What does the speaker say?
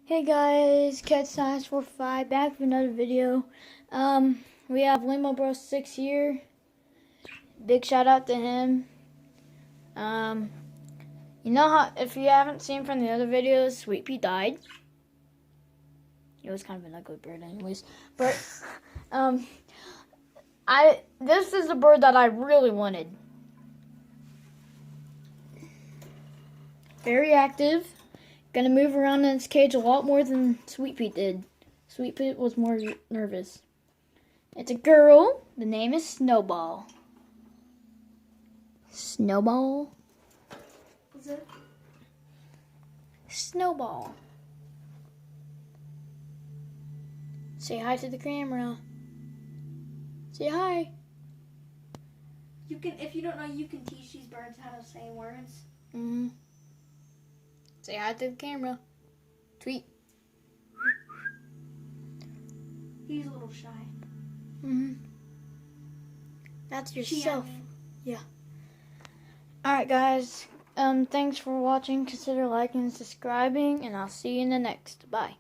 Hey guys, CatScience45 back with another video. We have Limo Bro 6 here. Big shout out to him. You know how, if you haven't seen from the other videos, Sweet Pea died. It was kind of an ugly bird anyways. But this is the bird that I really wanted. Very active. Gonna move around in its cage a lot more than Sweet Pea did. Sweet Pea was more nervous. It's a girl. The name is Snowball. Snowball? Is it? Snowball. Say hi to the camera. Say hi. You can, if you don't know, you can teach these birds how to say words. Say hi to the camera. Tweet. He's a little shy. That's yourself. Yeah. Alright guys. Thanks for watching. Consider liking and subscribing, and I'll see you in the next. Bye.